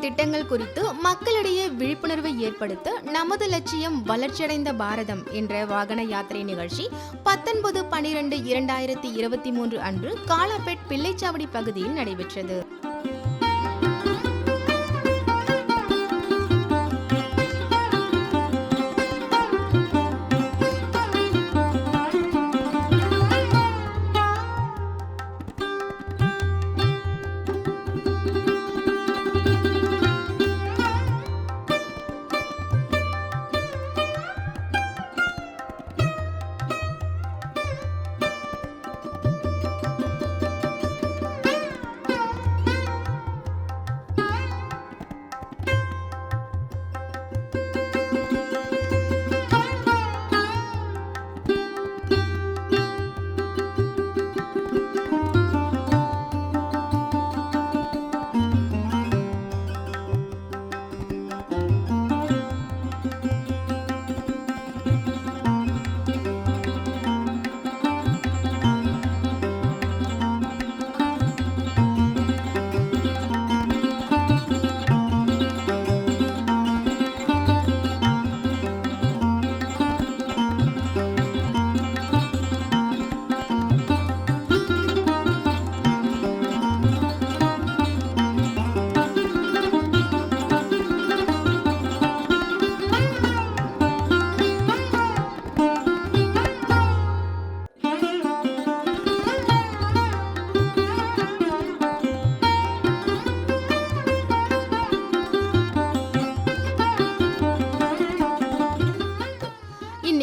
திட்டங்கள் குறித்து மக்களிடையே விழிப்புணர்வை ஏற்படுத்த நமது லட்சியம் வளர்ச்சியடைந்த பாரதம் என்ற வாகன யாத்திரை நிகழ்ச்சி 19/12/2023 அன்று காலாப்பேட் பிள்ளைச்சாவடி பகுதியில் நடைபெற்றது.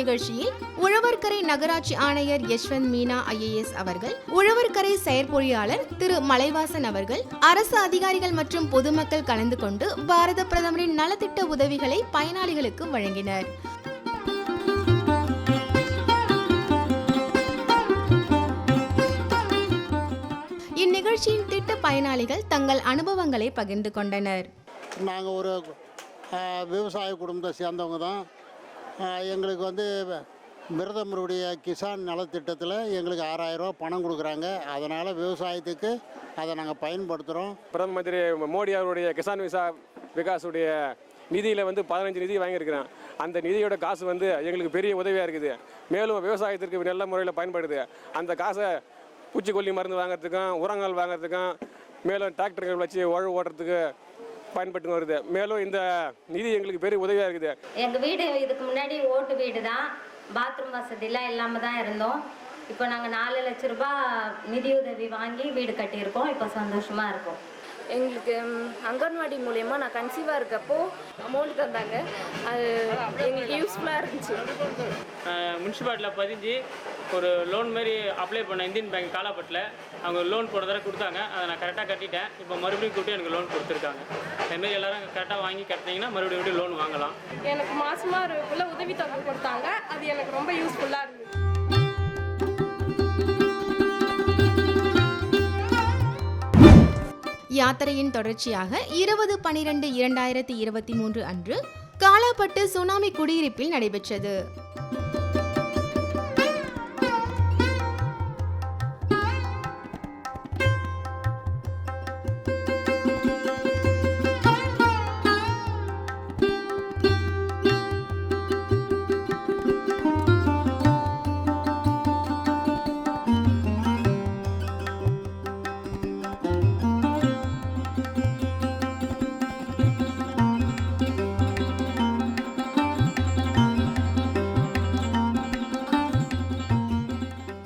நிகழ்ச்சியில் உழவர்கரை நகராட்சி ஆணையர் யஷ்வந்த் மீனா IAS அவர்கள், உழவர்கரை செயற்பொறியாளர் திரு மலைவாசன் அவர்கள், அரசு அதிகாரிகள் மற்றும் பொதுமக்கள் கலந்து கொண்டு பாரத பிரதமரின் நலத்திட்ட உதவிகளை பயனாளிகளுக்கு வழங்கினர். இந்நிகழ்ச்சியின் திட்ட பயனாளிகள் தங்கள் அனுபவங்களை பகிர்ந்து கொண்டனர். நாங்கள் ஒரு விவசாய குடும்பத்தை சேர்ந்தவங்க தான். எங்களுக்கு பிரதமருடைய கிசான் நலத்திட்டத்தில் எங்களுக்கு 6000 ரூபா பணம் கொடுக்குறாங்க. அதனால் விவசாயத்துக்கு அதை நாங்கள் பயன்படுத்துகிறோம். பிரதம மந்திரி மோடி அவருடைய கிசான் விகாஸுடைய நிதியில் 15 நிதி வாங்கியிருக்கிறேன். அந்த நிதியோட காசு எங்களுக்கு பெரிய உதவியாக இருக்குது. மேலும் விவசாயத்திற்கு நல்ல முறையில் பயன்படுது. அந்த காசை பூச்சிக்கொல்லி மருந்து வாங்குறதுக்கும், உரங்கள் வாங்குறதுக்கும், மேலும் டிராக்டர்கள் வச்சு உழவு ஓட்டுறதுக்கு பயன்பட்டு வருது. மேலும் இந்த நிதி எங்களுக்கு பெரிய உதவியாக இருக்குது. எங்கள் வீடு இதுக்கு முன்னாடி ஓட்டு வீடு தான், பாத்ரூம் வசதிலாம் இல்லாமல் தான் இருந்தோம். இப்போ நாங்கள் 4 லட்ச ரூபாய் நிதியுதவி வாங்கி வீடு கட்டியிருக்கோம். இப்போ சந்தோஷமாக இருக்கும். எங்களுக்கு அங்கன்வாடி மூலயமா நான் கன்சீவாக இருக்கப்போ அமௌண்ட் தந்தாங்க. அது எங்களுக்கு யூஸ்ஃபுல்லாக இருந்துச்சு. முனிசிபாலிட்டியில் பதிஞ்சு ஒரு லோன் மாதிரி அப்ளை பண்ண இந்தியன் பேங்க் காலாப்பட்டில் அவங்க லோன் போன தடவை கொடுத்தாங்க. அதை நான் கரெக்டாக கட்டிட்டேன். இப்போ மறுபடியும் கூப்பிட்டு எனக்கு லோன் கொடுத்துருக்காங்க. அதுமாரி எல்லோரும் கரெக்டாக வாங்கி கட்டினீங்கன்னா மறுபடியும் லோன் வாங்கலாம். எனக்கு மாதமாக இருக்குள்ள உதவித்தொகை கொடுத்தாங்க. அது எனக்கு ரொம்ப யூஸ்ஃபுல்லாக இருந்துச்சு. யாத்திரையின் தொடர்ச்சியாக 20/12/2023 அன்று காலாப்பட்டு சுனாமி குடியிருப்பில் நடைபெற்றது.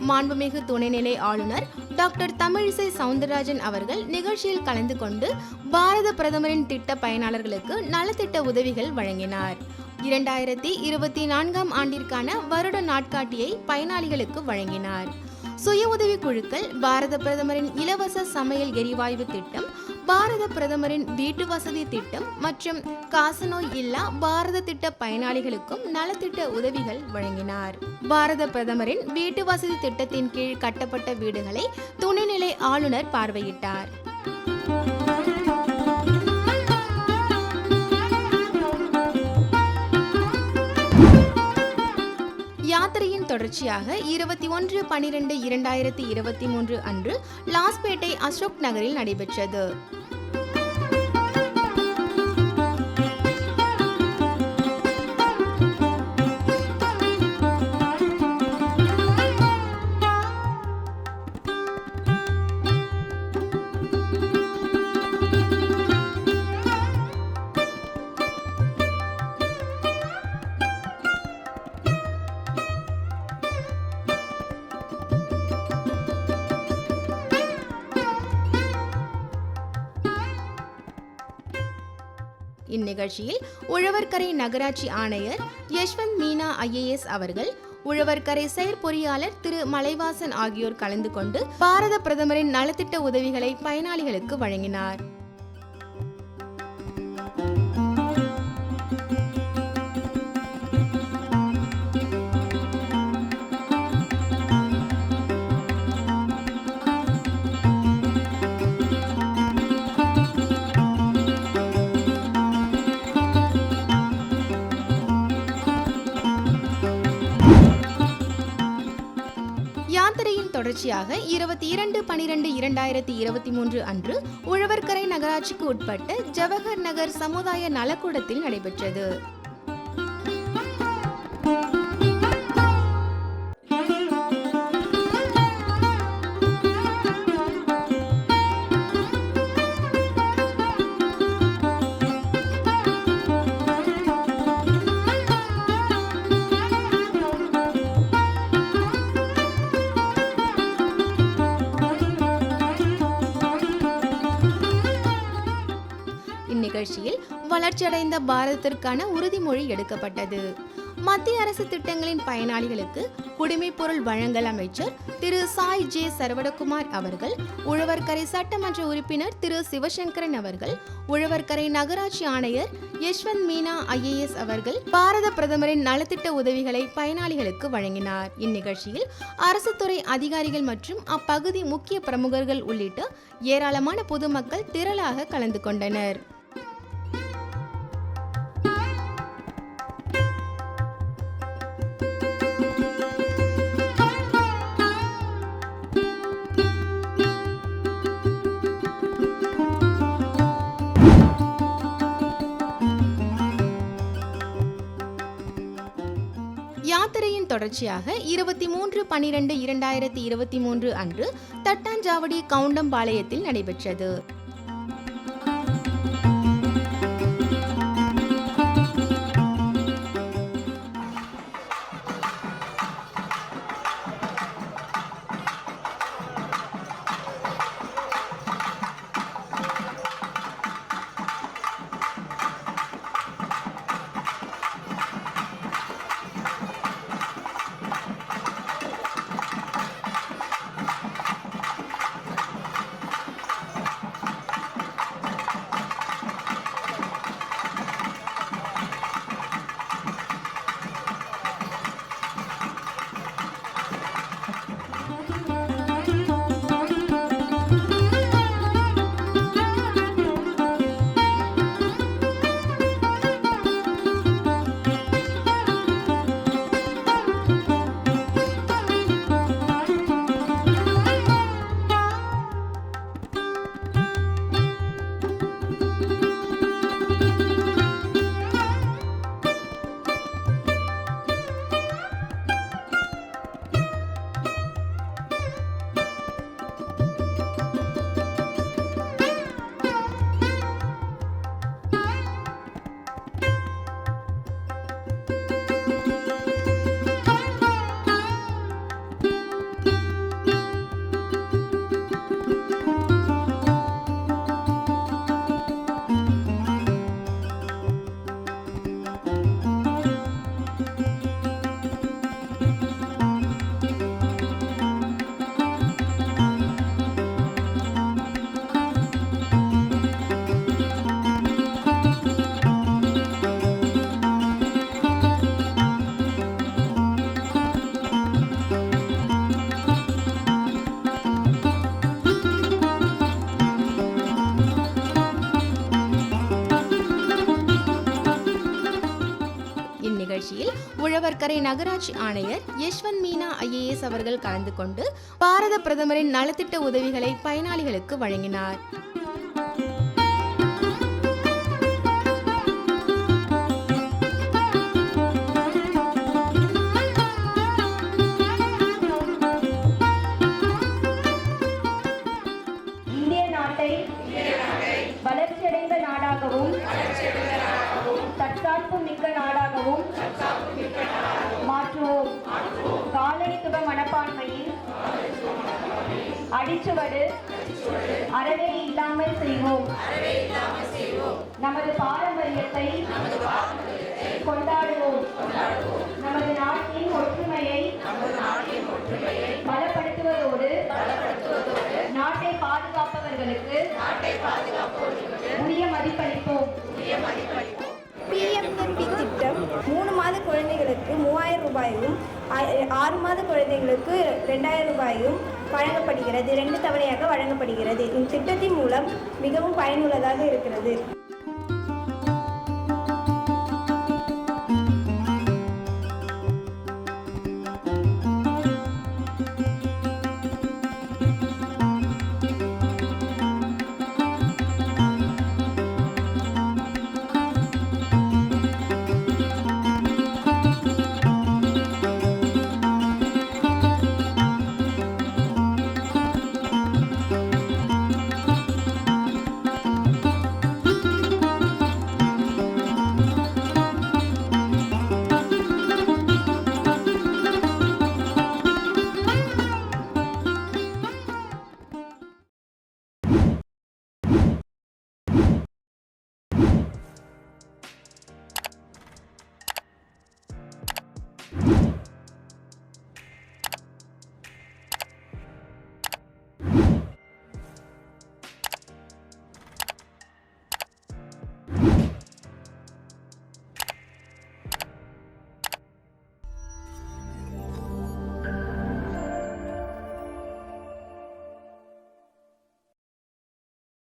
மாண்புமிகு துணைநிலை ஆளுநர் டாக்டர் தமிழிசை சவுந்தரராஜன் அவர்கள் நிகழ்ச்சியில் கலந்து கொண்டு பாரத பிரதமரின் திட்ட பயனாளர்களுக்கு நலத்திட்ட உதவிகள் வழங்கினார். 2024ஆம் ஆண்டிற்கான வருட நாட்காட்டியை பயனாளிகளுக்கு வழங்கினார். சுய உதவி குழுக்கள், பாரத பிரதமரின் இலவச சமையல் எரிவாயு திட்டம், பாரத பிரதமரின் வீட்டு வசதி திட்டம் மற்றும் காசநோய் இல்லா பாரத திட்ட பயனாளிகளுக்கும் நலத்திட்ட உதவிகள் வழங்கினார். பாரத பிரதமரின் வீட்டு வசதி திட்டத்தின் கீழ் கட்டப்பட்ட வீடுகளை துணைநிலை ஆளுநர் பார்வையிட்டார். யாத்திரையின் தொடர்ச்சியாக 21/12/2023 அன்று லாஸ்பேட்டை அசோக் நகரில் நடைபெற்றது. இந்நிகழ்ச்சியில் உழவர்கரை நகராட்சி ஆணையர் யஷ்வந்த் மீனா IAS அவர்கள், உழவர்கரை செயற்பொறியாளர் திரு மலைவாசன் ஆகியோர் கலந்து கொண்டு பாரத பிரதமரின் நலத்திட்ட உதவிகளை பயனாளிகளுக்கு வழங்கினார். யாத்திரையின் தொடர்ச்சியாக 22/12/2023 அன்று உழவர்கரை நகராட்சிக்கு உட்பட்ட ஜவஹர் நகர் சமுதாய நலக்கூடத்தில் நடைபெற்றது. இந்நிகழ்ச்சியில் வளர்ச்சியடைந்த பாரதத்திற்கான உறுதிமொழி எடுக்கப்பட்டது. மத்திய அரசு திட்டங்களின் பயனாளிகளுக்கு குடிமைப்பொருள் வழங்கல் அமைச்சர் திரு சாய் ஜே சரவணகுமார் அவர்கள், உழவர்கரை சட்டமன்ற உறுப்பினர் திரு சிவசங்கரன் அவர்கள், உழவர்கரை நகராட்சி ஆணையர் யஷ்வந்த் மீனா IAS அவர்கள் பாரத பிரதமரின் நலத்திட்ட உதவிகளை பயனாளிகளுக்கு வழங்கினார். இந்நிகழ்ச்சியில் அரசு துறை அதிகாரிகள் மற்றும் அப்பகுதி முக்கிய பிரமுகர்கள் உள்ளிட்ட ஏராளமான பொதுமக்கள் திரளாக கலந்து கொண்டனர். யாத்திரையின் தொடர்ச்சியாக 23/12/2023 அன்று தட்டாஞ்சாவடி கவுண்டம்பாளையத்தில் நடைபெற்றது. நிகழ்ச்சியில் உழவர்கரை நகராட்சி ஆணையர் யஷ்வந்த் மீனா IAS அவர்கள் கலந்து கொண்டு பாரத பிரதமரின் நலத்திட்ட உதவிகளை பயனாளிகளுக்கு வழங்கினார். இந்திய நாட்டை வளர்ச்சியடைந்த நாடாகவும் தற்சார்பு மிக்க நாடாகவும் மாற்றுவோம். காலனித்துவ மனப்பான்மையின் அடிச்சுவடு அறவே இல்லாமல் செய்வோம். நமது பாரம்பரியத்தை கொண்டாடுவோம். நமது நாட்டின் ஒற்றுமையை பலப்படுத்துவதோடு நாட்டை பாதுகாப்பவர்களுக்கு உரிய மதிப்பளிப்போம். PMMP திட்டம் 3 மாத குழந்தைகளுக்கு 3000 ரூபாயும் 6 மாத குழந்தைகளுக்கு 2000 ரூபாயும் வழங்கப்படுகிறது. 2 தவணையாக வழங்கப்படுகிறது. இந்த திட்டத்தின் மூலம் மிகவும் பயனுள்ளதாக இருக்கிறது.